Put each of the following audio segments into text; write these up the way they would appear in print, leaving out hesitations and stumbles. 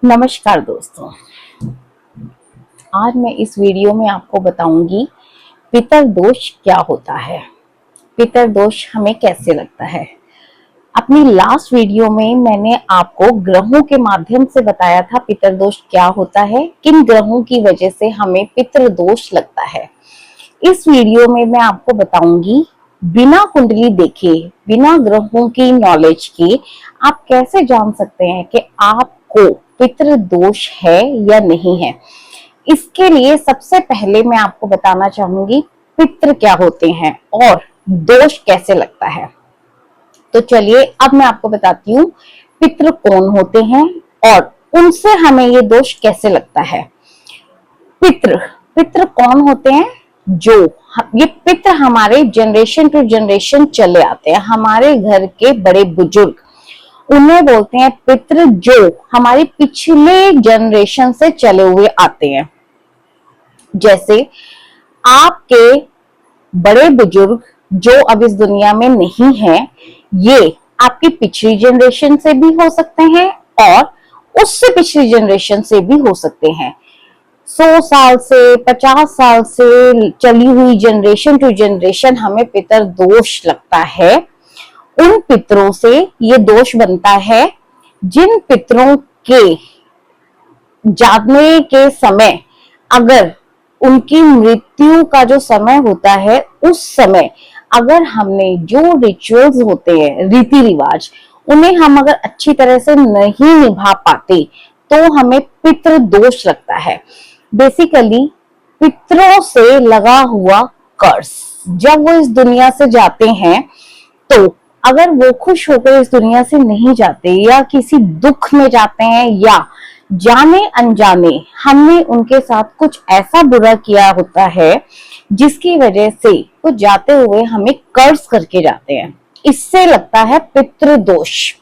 नमस्कार दोस्तों। आज मैं इस वीडियो में आपको बताऊंगी पितर दोष क्या होता है, पितर दोष हमें कैसे लगता है। अपनी लास्ट वीडियो में मैंने आपको ग्रहों के माध्यम से बताया था पितर दोष क्या होता है, किन ग्रहों की वजह से हमें पितर दोष लगता है। इस वीडियो में मैं आपको बताऊंगी बिना कुंडली देखे, बिना ग्रहों की नॉलेज के आप कैसे जान सकते हैं कि आपको पितृ दोष है या नहीं है। इसके लिए सबसे पहले मैं आपको बताना चाहूंगी पितृ क्या होते हैं और दोष कैसे लगता है। तो चलिए अब मैं आपको बताती हूँ पितृ कौन होते हैं और उनसे हमें ये दोष कैसे लगता है। पितृ पितृ कौन होते हैं? ये पितृ हमारे जनरेशन टू जनरेशन चले आते हैं, हमारे घर के बड़े बुजुर्ग, उन्हें बोलते हैं पितृ, जो हमारे पिछले जनरेशन से चले हुए आते हैं। जैसे आपके बड़े बुजुर्ग जो अब इस दुनिया में नहीं है, ये आपकी पिछली जनरेशन से भी हो सकते हैं और उससे पिछली जनरेशन से भी हो सकते हैं। 100 साल से 50 साल से चली हुई जनरेशन टू जनरेशन हमें पितर दोष लगता है। उन पितरों से ये दोष बनता है जिन पितरों के जाने के समय, अगर उनकी मृत्यु का जो समय होता है उस समय अगर हमने जो रिचुअल्स होते हैं, रीति रिवाज, उन्हें हम अगर अच्छी तरह से नहीं निभा पाते तो हमें पितृ दोष लगता है। बेसिकली पितरों से लगा हुआ कर्ज, जब वो इस दुनिया से जाते हैं तो अगर वो खुश होकर इस दुनिया से नहीं जाते या किसी दुख में जाते हैं या जाने अनजाने हमने उनके साथ कुछ ऐसा बुरा किया होता है जिसकी वजह से वो जाते हुए हमें कर्ज करके जाते हैं, इससे लगता है पितृ दोष।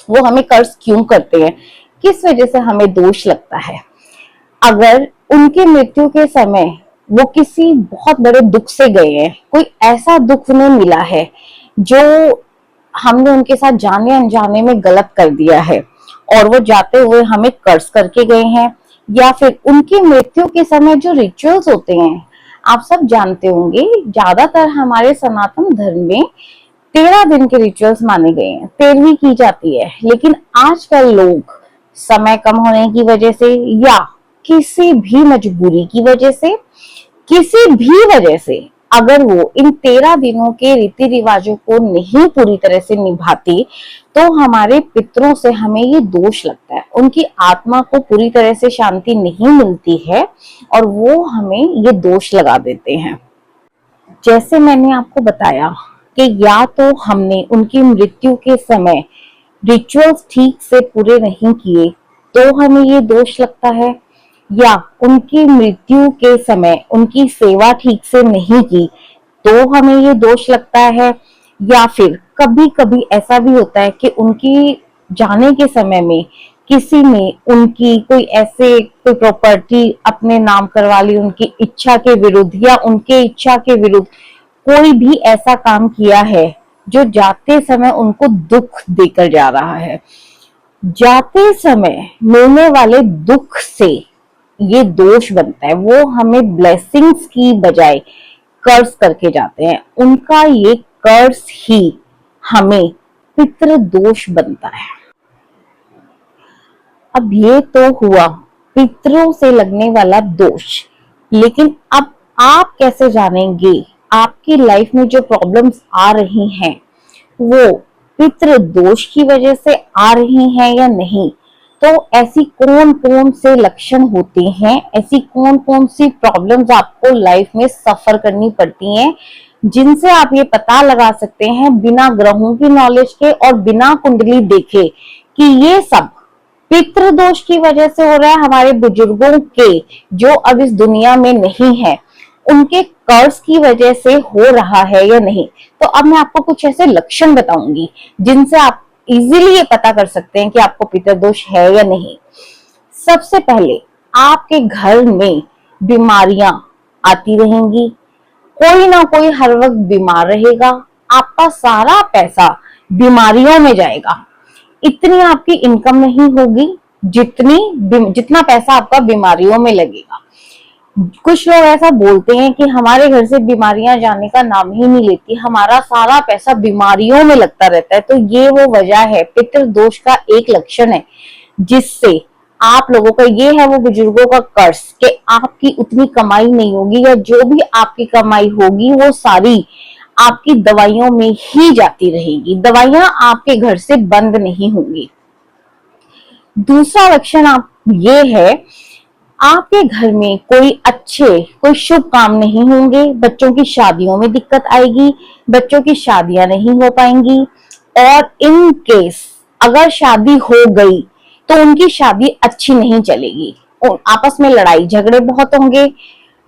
वो हमें कर्ज क्यों करते हैं, किस वजह से हमें दोष लगता है? अगर उनके मृत्यु के समय वो किसी बहुत बड़े दुख से गए हैं, कोई ऐसा दुख उन्हें मिला है जो हमने उनके साथ जाने अनजाने में गलत कर दिया है और वो जाते हुए हमें कर्ज करके गए हैं, या फिर उनकी मृत्यु के समय जो रिचुअल्स होते हैं, आप सब जानते होंगे ज्यादातर हमारे सनातन धर्म में 13 दिन के रिचुअल्स माने गए हैं, 13वीं की जाती है। लेकिन आजकल लोग समय कम होने की वजह से या किसी भी मजबूरी की वजह से, किसी भी वजह से अगर वो इन 13 दिनों के रीति रिवाजों को नहीं पूरी तरह से निभाते तो हमारे पितरों से हमें ये दोष लगता है, उनकी आत्मा को पूरी तरह से शांति नहीं मिलती है और वो हमें ये दोष लगा देते हैं। जैसे मैंने आपको बताया कि या तो हमने उनकी मृत्यु के समय रिचुअल्स ठीक से पूरे नहीं किए तो हमें ये दोष लगता है, या उनकी मृत्यु के समय उनकी सेवा ठीक से नहीं की तो हमें ये दोष लगता है, या फिर कभी कभी ऐसा भी होता है कि उनकी जाने के समय में किसी ने उनकी कोई प्रॉपर्टी अपने नाम करवा ली उनकी इच्छा के विरुद्ध, या उनके इच्छा के विरुद्ध कोई भी ऐसा काम किया है जो जाते समय उनको दुख देकर जा रहा है। जाते समय मिलने वाले दुख से ये दोष बनता है, वो हमें ब्लेसिंग्स की बजाय कर्ज करके जाते हैं, उनका ये कर्ज ही हमें पितृ दोष बनता है। अब ये तो हुआ पितरों से लगने वाला दोष, लेकिन अब आप कैसे जानेंगे आपकी लाइफ में जो प्रॉब्लम्स आ रही हैं वो पितृ दोष की वजह से आ रही हैं या नहीं। तो ऐसी कौन कौन से लक्षण होते हैं, ऐसी कौन कौन सी प्रॉब्लम्स आपको लाइफ में सफर करनी पड़ती हैं जिनसे आप ये पता लगा सकते हैं बिना ग्रहों की नॉलेज के और बिना कुंडली देखे कि ये सब पितृ दोष की वजह से हो रहा है, हमारे बुजुर्गों के जो अब इस दुनिया में नहीं है उनके कर्ज की वजह से हो रहा है या नहीं। तो अब मैं आपको कुछ ऐसे लक्षण बताऊंगी जिनसे आप इजीली ये पता कर सकते हैं कि आपको पितृ दोष है या नहीं। सबसे पहले, आपके घर में बीमारियां आती रहेंगी, कोई ना कोई हर वक्त बीमार रहेगा, आपका सारा पैसा बीमारियों में जाएगा, इतनी आपकी इनकम नहीं होगी, जितना पैसा आपका बीमारियों में लगेगा। कुछ लोग ऐसा बोलते हैं कि हमारे घर से बीमारियां जाने का नाम ही नहीं लेती, हमारा सारा पैसा बीमारियों में लगता रहता है। तो ये वो वजह है, पितृदोष का एक लक्षण है जिससे आप लोगों का, ये है वो बुजुर्गों का कर्ज कि आपकी उतनी कमाई नहीं होगी, या जो भी आपकी कमाई होगी वो सारी आपकी दवाइयों में ही जाती रहेगी, दवाइयां आपके घर से बंद नहीं होंगी। दूसरा लक्षण आप ये है, आपके घर में कोई शुभ काम नहीं होंगे, बच्चों की शादियों में दिक्कत आएगी, बच्चों की शादियां नहीं हो पाएंगी, और इन केस अगर शादी हो गई तो उनकी शादी अच्छी नहीं चलेगी, आपस में लड़ाई झगड़े बहुत होंगे,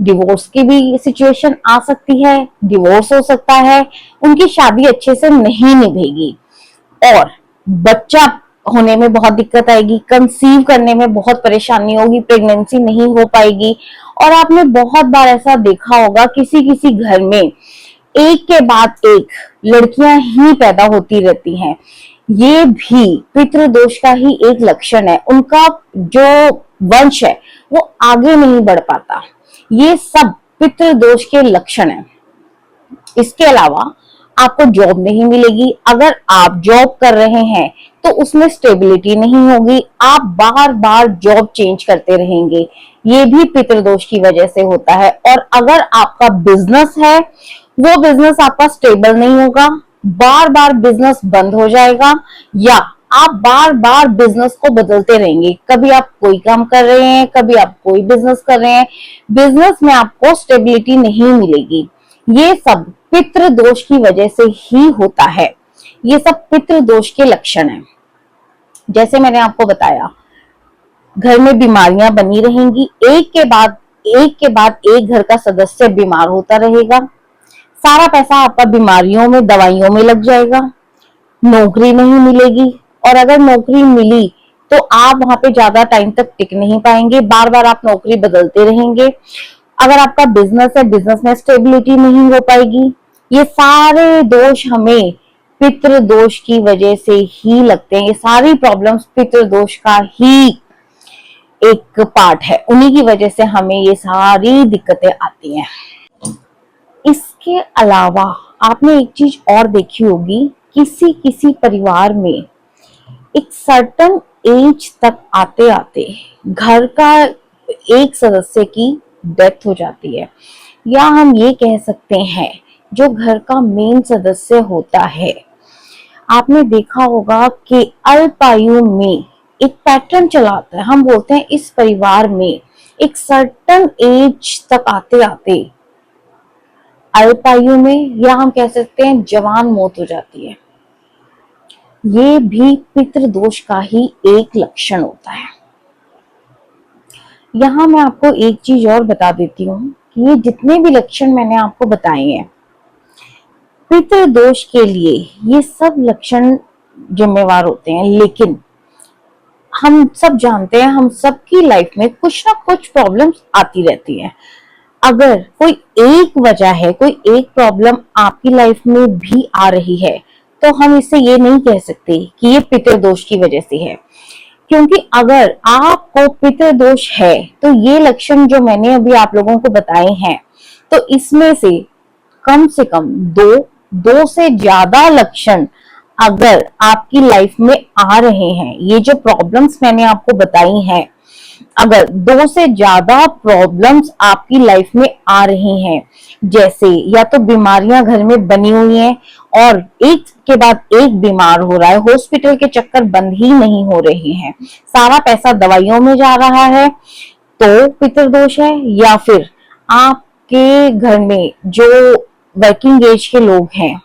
डिवोर्स की भी सिचुएशन आ सकती है, डिवोर्स हो सकता है, उनकी शादी अच्छे से नहीं निभेगी, और बच्चा होने में बहुत दिक्कत आएगी, कंसीव करने में बहुत परेशानी होगी, प्रेगनेंसी नहीं हो पाएगी। और आपने बहुत बार ऐसा देखा होगा, किसी किसी घर में एक के बाद एक लड़कियां ही पैदा होती रहती हैं, ये भी पितृदोष का ही एक लक्षण है। उनका जो वंश है वो आगे नहीं बढ़ पाता, ये सब पितृदोष के लक्षण है। इसके अलावा आपको जॉब नहीं मिलेगी, अगर आप जॉब कर रहे हैं तो उसमें स्टेबिलिटी नहीं होगी, आप बार बार जॉब चेंज करते रहेंगे, ये भी पितृदोष की वजह से होता है। और अगर आपका बिजनेस है, वो बिजनेस आपका स्टेबल नहीं होगा, बार बार बिजनेस बंद हो जाएगा, या आप बार बार बिजनेस को बदलते रहेंगे, कभी आप कोई काम कर रहे हैं, कभी आप कोई बिजनेस कर रहे हैं, बिजनेस में आपको स्टेबिलिटी नहीं मिलेगी। ये सब पितृदोष की वजह से ही होता है, ये सब पितृदोष के लक्षण हैं। जैसे मैंने आपको बताया, घर में बीमारियां बनी रहेंगी, एक घर का सदस्य बीमार होता रहेगा, सारा पैसा आपका बीमारियों में, दवाइयों में लग जाएगा, नौकरी नहीं मिलेगी, और अगर नौकरी मिली तो आप वहां पे ज्यादा टाइम तक टिक नहीं पाएंगे, बार बार आप नौकरी बदलते रहेंगे। अगर आपका बिजनेस है, बिजनेस में स्टेबिलिटी नहीं हो पाएगी। ये सारे दोष हमें पितृदोष की वजह से ही लगते हैं, ये सारी प्रॉब्लम्स पितृदोष का ही एक पार्ट है, उन्हीं की वजह से हमें ये सारी दिक्कतें आती हैं। इसके अलावा आपने एक चीज और देखी होगी, किसी किसी परिवार में एक सर्टन एज तक आते आते घर का एक सदस्य की डेथ हो जाती है, या हम ये कह सकते हैं जो घर का मेन सदस्य होता है। आपने देखा होगा कि अल्पायु में एक पैटर्न चला आता है, हम बोलते हैं इस परिवार में एक सर्टन एज तक आते आते अल्पायु में, या हम कह सकते हैं जवान मौत हो जाती है। ये भी पितृदोष का ही एक लक्षण होता है। यहाँ मैं आपको एक चीज और बता देती हूँ कि ये जितने भी लक्षण मैंने आपको बताए हैं, पितृदोष के लिए ये सब लक्षण जिम्मेवार होते हैं, लेकिन हम सब जानते हैं, हम सबकी लाइफ में कुछ ना कुछ प्रॉब्लम्स आती रहती हैं। अगर कोई एक वजह है, कोई एक प्रॉब्लम आपकी लाइफ में भी आ रही है, तो हम इसे ये नहीं कह सकते कि ये पितृदोष की वजह से है, क्योंकि अगर आपको पितृदोष है तो ये लक्षण जो मैंने अभी आप लोगों को बताए हैं, तो इसमें से कम दो से ज्यादा लक्षण अगर आपकी लाइफ में आ रहे हैं, ये जो प्रॉब्लम्स मैंने आपको बताई हैं, अगर 2 से ज्यादा प्रॉब्लम्स आपकी लाइफ में आ रही हैं, जैसे या तो बीमारियां घर में बनी हुई हैं और एक के बाद एक बीमार हो रहा है, हॉस्पिटल के चक्कर बंद ही नहीं हो रहे हैं, सारा पैसा दवाइयों में जा रहा है, तो पितृदोष है। या फिर आपके घर में जो वर्किंग एज के लोग हैं,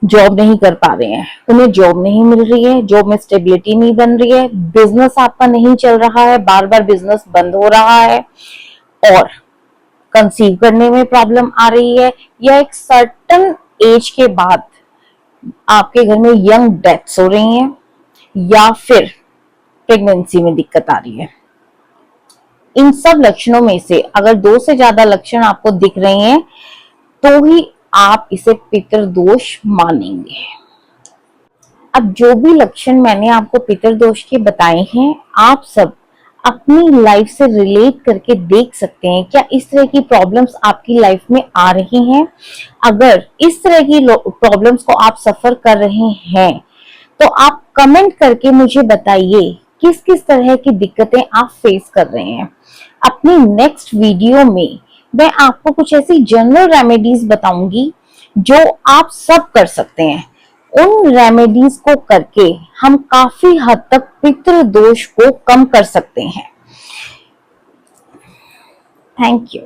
जॉब नहीं कर पा रहे हैं, उन्हें जॉब नहीं मिल रही है, जॉब में स्टेबिलिटी नहीं बन रही है, बिजनेस आपका नहीं चल रहा है, बार बार बिजनेस बंद हो रहा है, और कंसीव करने में प्रॉब्लम आ रही है, या एक सर्टन एज के बाद आपके घर में यंग डेथ्स हो रही हैं, या फिर प्रेगनेंसी में दिक्कत आ रही है। इन सब लक्षणों में से अगर 2 से ज्यादा लक्षण आपको दिख रहे हैं, तो ही आप इसे पितृदोष मानेंगे। अब जो भी लक्षण मैंने आपको पितृदोष के बताए हैं, आप सब अपनी लाइफ से रिलेट करके देख सकते हैं क्या इस तरह की प्रॉब्लम्स आपकी लाइफ में आ रही हैं। अगर इस तरह की प्रॉब्लम्स को आप सफर कर रहे हैं तो आप कमेंट करके मुझे बताइए किस किस तरह की दिक्कतें आप फेस कर रहे हैं। अपनी नेक्स्ट वीडियो में मैं आपको कुछ ऐसी जनरल रेमेडीज बताऊंगी जो आप सब कर सकते हैं। उन रेमेडीज को करके हम काफी हद तक पितृ दोष को कम कर सकते हैं। Thank you.